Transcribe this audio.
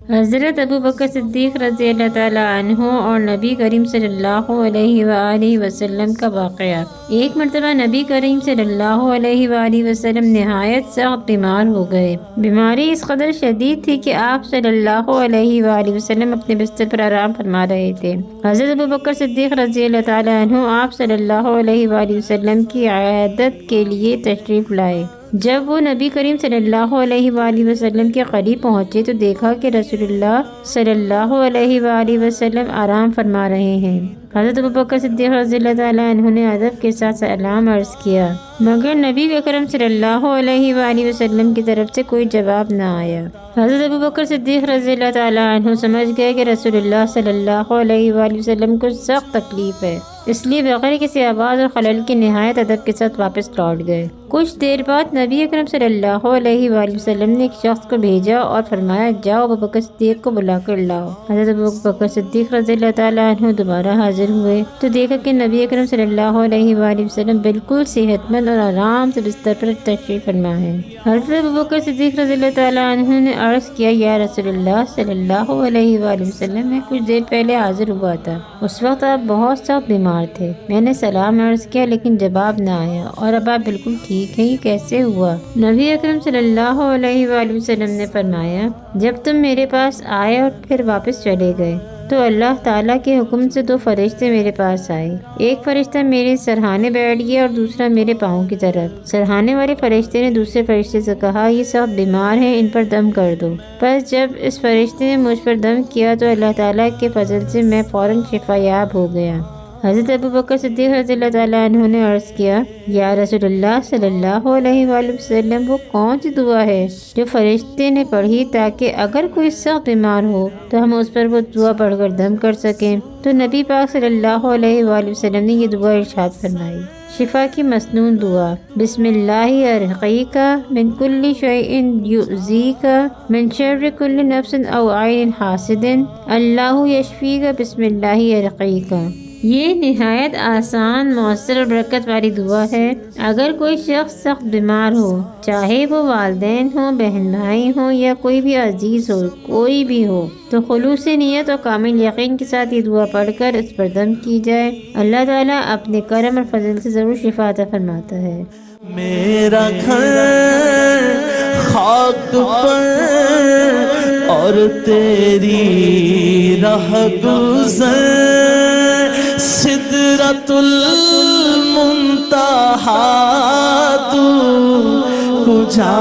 حضرت ابو بکر صدیق رضی اللہ تعالی عنہ اور نبی کریم صلی اللہ علیہ وآلہ وسلم کا واقعہ۔ ایک مرتبہ نبی کریم صلی اللہ علیہ وآلہ وسلم نہایت سخت بیمار ہو گئے۔ بیماری اس قدر شدید تھی کہ آپ صلی اللہ علیہ وآلہ وسلم اپنے بستر پر آرام فرما رہے تھے۔ حضرت ابو بکر صدیق رضی اللہ تعالی عنہ آپ صلی اللہ علیہ وآلہ وسلم کی عیادت کے لیے تشریف لائے۔ جب وہ نبی کریم صلی اللہ علیہ وآلہ وسلم کے قریب پہنچے تو دیکھا کہ رسول اللہ صلی اللہ علیہ وآلہ وسلم آرام فرما رہے ہیں۔ حضرت ابوبکر صدیق رضی اللہ تعالیٰ عنہ نے ادب کے ساتھ سلام عرض کیا، مگر نبی اکرم صلی اللہ علیہ وآلہ وسلم کی طرف سے کوئی جواب نہ آیا۔ حضرت ابوبکر صدیق رضی اللہ تعالیٰ عنہ سمجھ گئے کہ رسول اللہ صلی اللہ علیہ وآلہ وسلم کو سخت تکلیف ہے، اس لیے بغیر کسی آواز اور خلل کے نہایت ادب کے ساتھ واپس لوٹ گئے۔ کچھ دیر بعد نبی اکرم صلی اللہ علیہ وآلہ وسلم نے ایک شخص کو بھیجا اور فرمایا، جاؤ ابوبکر صدیق کو بلا کر لاؤ۔ حضرت ابوبکر صدیق رضی اللہ تعالیٰ عنہ دوبارہ حاضر ہوئے تو دیکھا کہ نبی اکرم صلی اللہ علیہ وآلہ وسلم بالکل صحت مند اور آرام سے بستر پر تشریف فرما ہے۔ حضرت ابوبکر صدیق رضی اللہ تعالیٰ عنہ نے عرض کیا، یا رسول اللہ صلی اللہ علیہ وآلہ وسلم، میں کچھ دیر پہلے حاضر ہوا تھا، اس وقت آپ بہت سخت بیمار تھے، میں نے سلام عرض کیا لیکن جواب نہ آیا، اور اب آپ بالکل ٹھیک ہیں، یہ کیسے ہوا؟ نبی اکرم صلی اللہ علیہ وآلہ وسلم نے فرمایا، جب تم میرے پاس آئے اور پھر واپس چلے گئے تو اللہ تعالیٰ کے حکم سے 2 فرشتے میرے پاس آئے، ایک فرشتہ میرے سرہانے بیٹھ گیا اور دوسرا میرے پاؤں کی طرف۔ سرہانے والے فرشتے نے دوسرے فرشتے سے کہا، یہ سخت بیمار ہیں، ان پر دم کر دو۔ پس جب اس فرشتے نے مجھ پر دم کیا تو اللہ تعالیٰ کے فضل سے میں فوراً شفا یاب ہو گیا۔ حضرت ابوبکر صدیق رضی اللہ تعالیٰ عنہ نے عرض کیا، یا رسول اللہ صلی اللہ علیہ وآلہ وسلم، وہ کون سی دعا ہے جو فرشتے نے پڑھی تاکہ اگر کوئی سخت بیمار ہو تو ہم اس پر وہ دعا پڑھ کر دم کر سکیں؟ تو نبی پاک صلی اللہ علیہ وآلہ وسلم نے یہ دعا ارشاد فرمائی، شفا کی مسنون دعا، بسم اللہ ارقیک من کل شیء یؤذیک من شر کل نفس او عین حاسد، اللہ یشفیک بسم اللہ ارقیک۔ یہ نہایت آسان، مؤثر اور برکت والی دعا ہے۔ اگر کوئی شخص سخت بیمار ہو، چاہے وہ والدین ہوں، بہن بھائی ہوں یا کوئی بھی عزیز ہو، کوئی بھی ہو، تو خلوص نیت اور کامل یقین کے ساتھ یہ دعا پڑھ کر اس پر دم کی جائے، اللہ تعالیٰ اپنے کرم اور فضل سے ضرور شفا عطا فرماتا ہے۔ میرا گھر خاک پر اور تیری راہ گزر، سدرۃ المنتہا تو جا